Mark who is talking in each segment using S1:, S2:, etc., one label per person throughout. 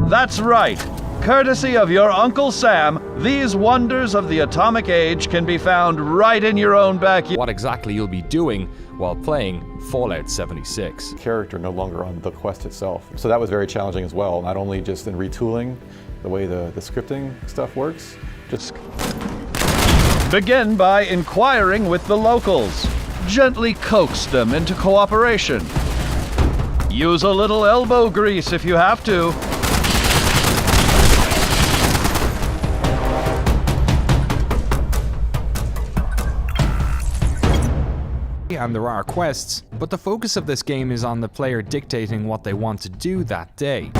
S1: That's right. Courtesy of your Uncle Sam, these wonders of the atomic age can be found right in your own backyard.
S2: What exactly you'll be doing while playing Fallout 76.
S3: Character no longer on the quest itself. So that was very challenging as well, not only just in retooling the way the scripting stuff works, just...
S1: Begin by inquiring with the locals. Gently coax them into cooperation. Use a little elbow grease if you have to.
S2: And there are quests, but the focus of this game is on the player dictating what they want to do that day.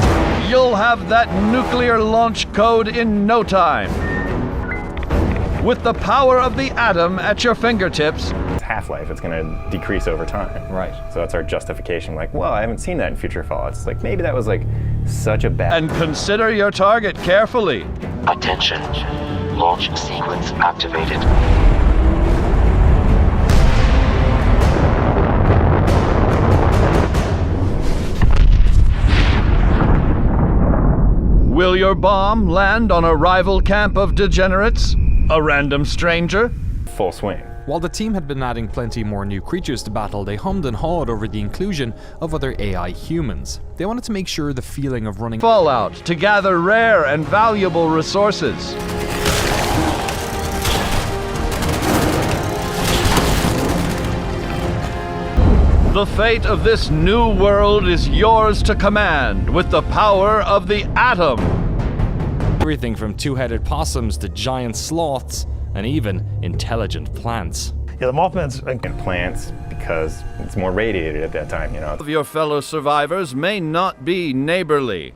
S1: You'll have that nuclear launch code in no time. With the power of the atom at your fingertips.
S4: Half-life, it's going to decrease over time.
S2: Right.
S4: So that's our justification, like, well, I haven't seen that in future Fallouts. It's like, maybe that was like such a bad...
S1: And consider your target carefully.
S5: Attention. Launch sequence activated.
S1: Will your bomb land on a rival camp of degenerates? A random stranger?
S4: Full swing.
S2: While the team had been adding plenty more new creatures to battle, they hummed and hawed over the inclusion of other AI humans. They wanted to make sure the feeling of running
S1: Fallout to gather rare and valuable resources. The fate of this new world is yours to command with the power of the atom.
S2: everything from two-headed possums to giant sloths and even intelligent plants.
S4: Yeah, the Mothman's in plants because it's more radiated at that time, you know.
S1: Of your fellow survivors may not be neighborly.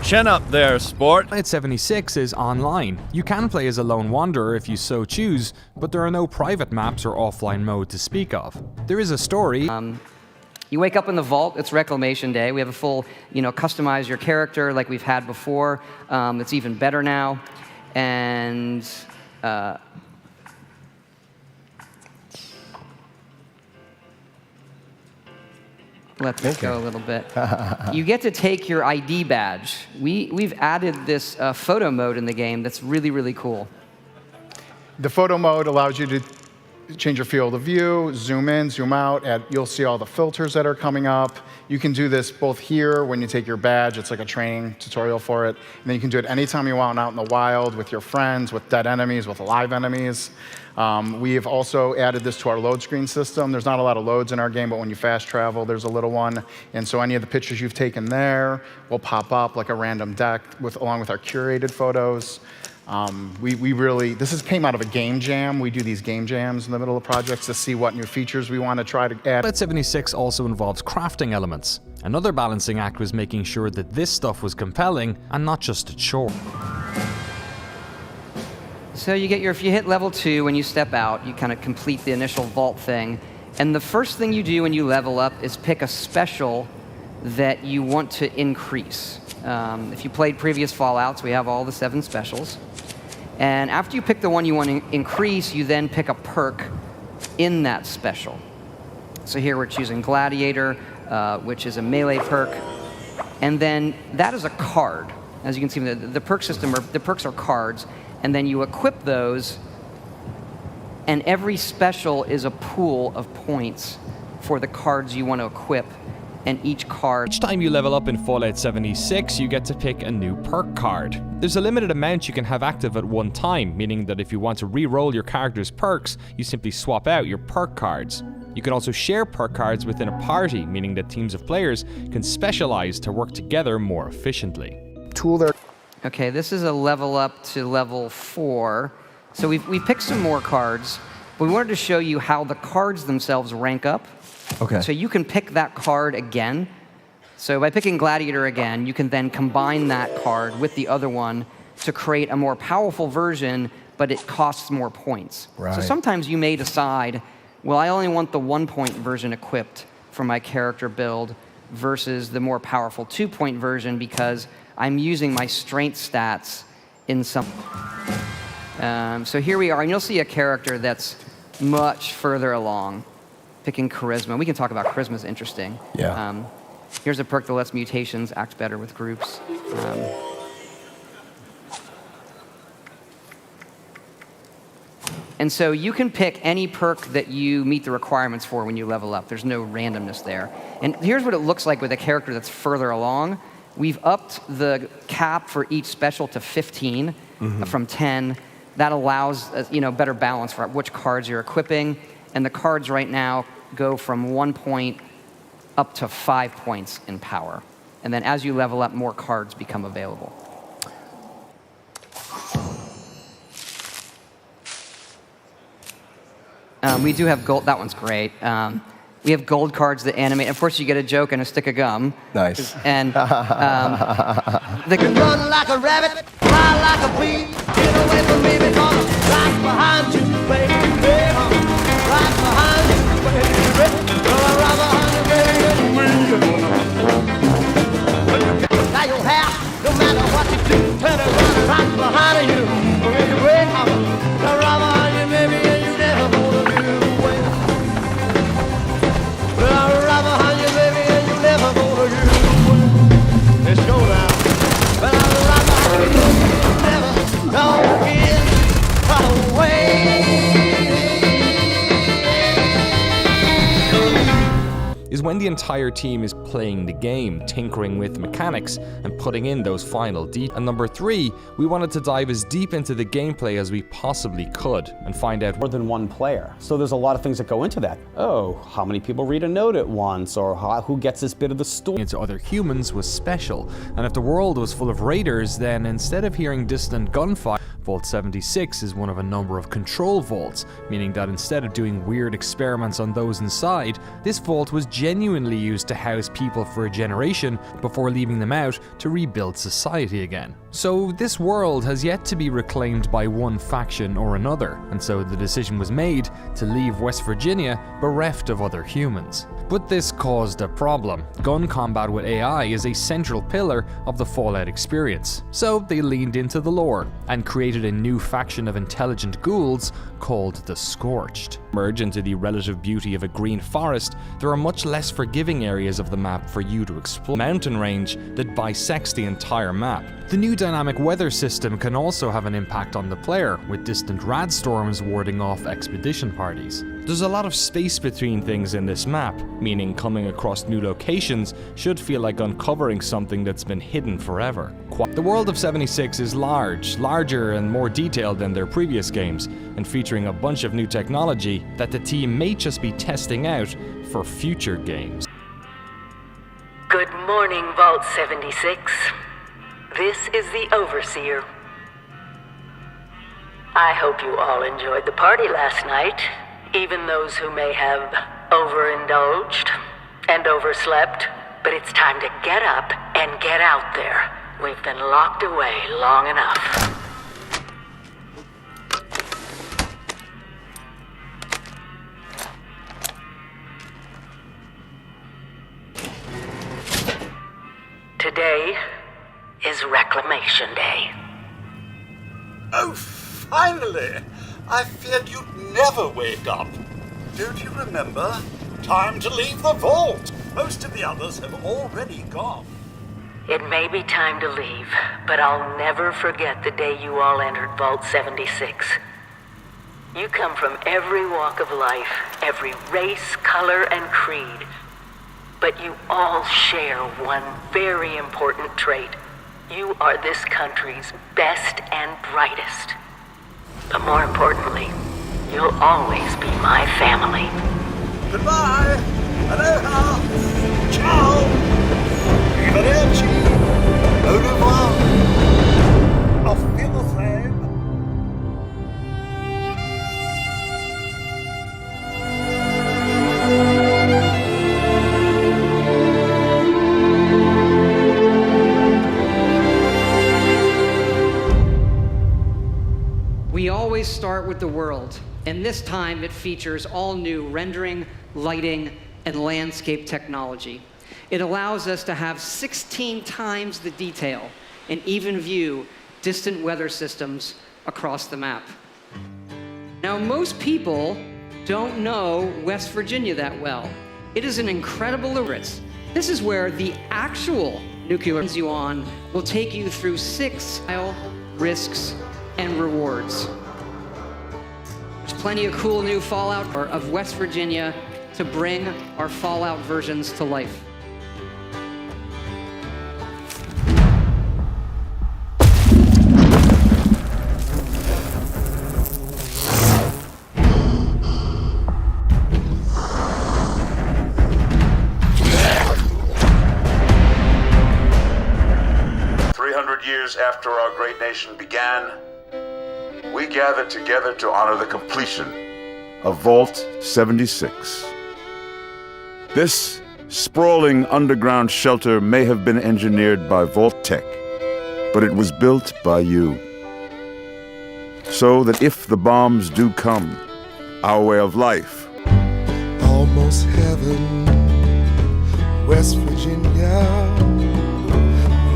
S1: Chin up there, sport.
S2: Fallout 76 is online. You can play as a lone wanderer if you so choose, but there are no private maps or offline mode to speak of. There is a story.
S6: You wake up in the vault, it's Reclamation Day. We have a full, customize your character like we've had before. It's even better now. And let's go a little bit. You get to take your ID badge. We've added this photo mode in the game that's really, really cool.
S7: The photo mode allows you to change your field of view, zoom in, zoom out, you'll see all the filters that are coming up. You can do this both here when you take your badge, it's like a training tutorial for it, and then you can do it anytime you want out in the wild with your friends, with dead enemies, with alive enemies. We have also added this to our load screen system. There's not a lot of loads in our game, but when you fast travel, there's a little one, and so any of the pictures you've taken there will pop up like a random deck along with our curated photos. This came out of a game jam. We do these game jams in the middle of projects to see what new features we want to try to add.
S2: Fallout 76 also involves crafting elements. Another balancing act was making sure that this stuff was compelling and not just a chore.
S6: So if you hit level 2, when you step out, you kind of complete the initial vault thing. And the first thing you do when you level up is pick a special that you want to increase. If you played previous Fallouts, we have all the 7 specials. And after you pick the one you want to increase, you then pick a perk in that special. So here we're choosing Gladiator, which is a melee perk. And then that is a card. As you can see, the perk system, the perks are cards. And then you equip those, and every special is a pool of points for the cards you want to equip. And each
S2: time you level up in Fallout 76, you get to pick a new perk card. There's a limited amount you can have active at one time, meaning that if you want to re-roll your character's perks, you simply swap out your perk cards. You can also share perk cards within a party, meaning that teams of players can specialize to work together more efficiently.
S6: Okay, this is a level up to level 4. So we've picked some more cards, but we wanted to show you how the cards themselves rank up.
S8: Okay.
S6: So you can pick that card again. So by picking Gladiator again, you can then combine that card with the other one to create a more powerful version, but it costs more points.
S8: Right.
S6: So sometimes you may decide, well, I only want the 1-point version equipped for my character build versus the more powerful 2-point version because I'm using my strength stats in some. So here we are, and you'll see a character that's much further along, picking charisma. We can talk about charisma, is interesting.
S8: Yeah.
S6: Here's a perk that lets mutations act better with groups. And so you can pick any perk that you meet the requirements for when you level up. There's no randomness there. And here's what it looks like with a character that's further along. We've upped the cap for each special to 15 from 10. That allows better balance for which cards you're equipping. And the cards right now go from 1 point up to 5 points in power. And then as you level up, more cards become available. We do have gold. That one's great. We have gold cards that animate. Of course, you get a joke and a stick of gum.
S8: Nice.
S6: And
S9: They can run like a rabbit, fly like a bee. Get away from me because I'm right behind you, baby. Right behind you, baby. Right behind you, baby. Now you'll have, no matter what you do, turn around right behind you. Right behind you, baby, and you never gonna get away. Right behind you, baby, and you never gonna get away. Let's go now. Well, right behind you, never gonna get away.
S2: Is when the entire team is playing the game, tinkering with mechanics, and putting in those final details. And number 3, we wanted to dive as deep into the gameplay as we possibly could and find out
S10: more than one player. So there's a lot of things that go into that. Oh, how many people read a note at once, or who gets this bit of the story?
S2: into other humans was special. And if the world was full of raiders, then instead of hearing distant gunfire, Vault 76 is one of a number of control vaults, meaning that instead of doing weird experiments on those inside, this vault was genuinely used to house people for a generation before leaving them out to rebuild society again. So this world has yet to be reclaimed by one faction or another, and so the decision was made to leave West Virginia bereft of other humans. But this caused a problem. Gun combat with AI is a central pillar of the Fallout experience. So they leaned into the lore and created a new faction of intelligent ghouls called the Scorched. Merge into the relative beauty of a green forest, there are much less forgiving areas of the map for you to explore. Mountain range that bisects the entire map. The new dynamic weather system can also have an impact on the player, with distant rad storms warding off expedition parties. There's a lot of space between things in this map, meaning coming across new locations should feel like uncovering something that's been hidden forever. The world of 76 is larger and more detailed than their previous games, and featuring a bunch of new technology that the team may just be testing out for future games.
S11: Good morning, Vault 76. This is the Overseer. I hope you all enjoyed the party last night, even those who may have overindulged and overslept. But it's time to get up and get out there. We've been locked away long enough. Today is Reclamation Day.
S12: Oh, finally! I feared you'd never wake up. Don't you remember? Time to leave the vault. Most of the others have already gone.
S11: It may be time to leave, but I'll never forget the day you all entered Vault 76. You come from every walk of life, every race, color, and creed. But you all share one very important trait. You are this country's best and brightest. But more importantly, you'll always be my family.
S12: Goodbye! Aloha! Ciao! Arrivederci! Au revoir! Auf Wiedersehen!
S6: We always world, and this time it features all new rendering, lighting, and landscape technology. It allows us to have 16 times the detail and even view distant weather systems across the map. Now, most people don't know West Virginia that well. It is an incredible risk. This is where the actual nuclear you on will take you through 6 risks and rewards. There's plenty of cool new Fallout of West Virginia to bring our Fallout versions to life.
S8: Years after our great nation began, we gathered together to honor the completion of Vault 76. This sprawling underground shelter may have been engineered by Vault Tech, but it was built by you. So that if the bombs do come, our way of life,
S13: almost heaven, West Virginia,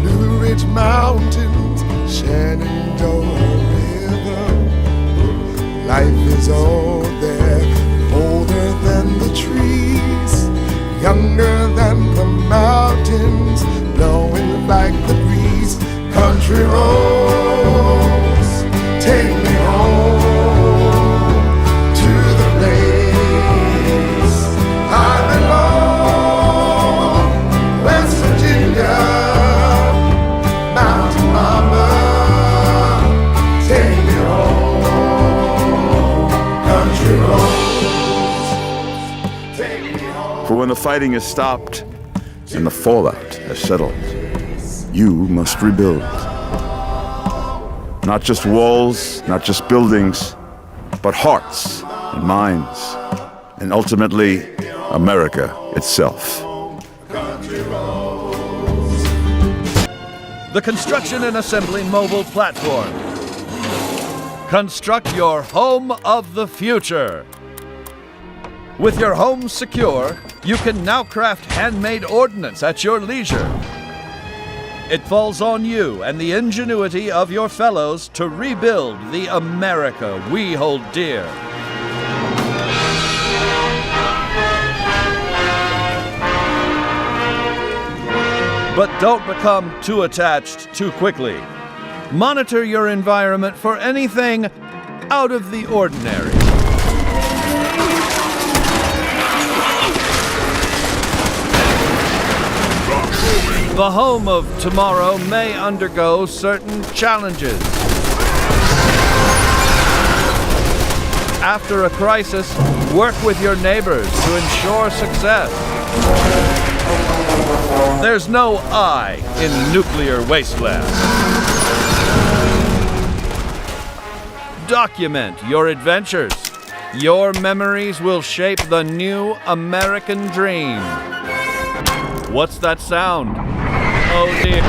S13: Blue Ridge Mountains, Shenandoah River. Life is all there, older than the trees, younger than the mountains, blowing like the breeze. Country roads, take me home to the place I belong. West Virginia, Mountain Mama, take me home. Country roads, take me home.
S8: For when the fighting is stopped and the fallout has settled, you must rebuild. Not just walls, not just buildings, but hearts and minds, and ultimately, America itself.
S1: The Construction and Assembly mobile platform. Construct your home of the future. With your home secure, you can now craft handmade ordnance at your leisure. It falls on you and the ingenuity of your fellows to rebuild the America we hold dear. But don't become too attached too quickly. Monitor your environment for anything out of the ordinary. The home of tomorrow may undergo certain challenges. After a crisis, work with your neighbors to ensure success. There's no I in nuclear wasteland. Document your adventures. Your memories will shape the new American dream. What's that sound? Oh dear.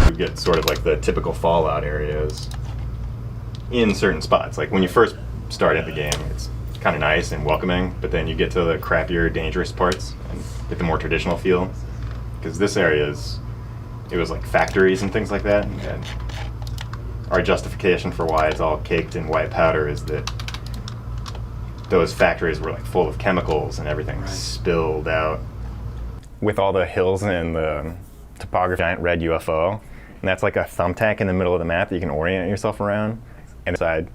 S4: You get sort of like the typical Fallout areas in certain spots. Like when you first start at the game, it's kind of nice and welcoming, but then you get to the crappier, dangerous parts and get the more traditional feel. Because this area it was like factories and things like that. And our justification for why it's all caked in white powder is that those factories were like full of chemicals and everything spilled out. With all the hills and the topography, giant red UFO, and that's like a thumbtack in the middle of the map that you can orient yourself around and side.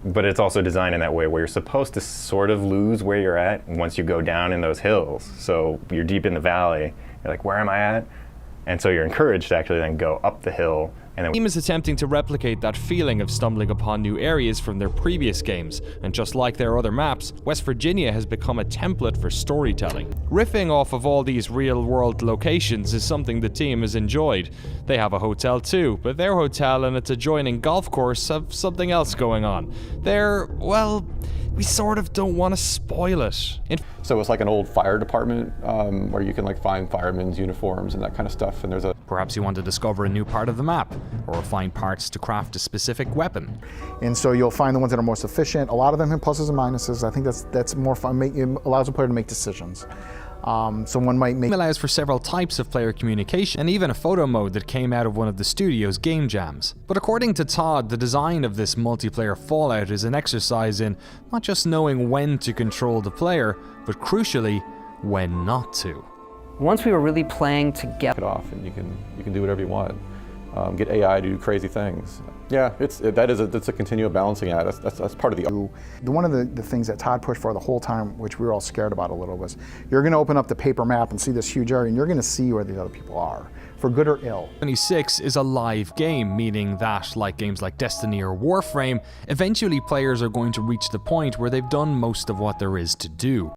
S4: But it's also designed in that way where you're supposed to sort of lose where you're at once you go down in those hills. So you're deep in the valley, you're like, where am I at? And so you're encouraged to actually then go up the hill. And
S2: The team is attempting to replicate that feeling of stumbling upon new areas from their previous games, and just like their other maps, West Virginia has become a template for storytelling. Riffing off of all these real-world locations is something the team has enjoyed. They have a hotel too, but their hotel and its adjoining golf course have something else going on. Well, we sort of don't want to spoil it.
S3: So it's like an old fire department where you can like find firemen's uniforms and that kind of stuff, and there's a
S2: Perhaps you want to discover a new part of the map, or find parts to craft a specific weapon.
S7: And so you'll find the ones that are most efficient. A lot of them have pluses and minuses. I think that's more fun. It allows a player to make decisions. Someone might make...
S2: It allows for several types of player communication, and even a photo mode that came out of one of the studio's game jams. But according to Todd, the design of this multiplayer Fallout is an exercise in not just knowing when to control the player, but crucially, when not to.
S6: Once we were really playing together,
S3: It off, and you can do whatever you want. Get AI to do crazy things. Yeah, it's a continual balancing act. That's part of the.
S7: One of the things that Todd pushed for the whole time, which we were all scared about a little, was you're going to open up the paper map and see this huge area, and you're going to see where the other people are, for good or ill.
S2: 76 is a live game, meaning that, like games like Destiny or Warframe, eventually players are going to reach the point where they've done most of what there is to do.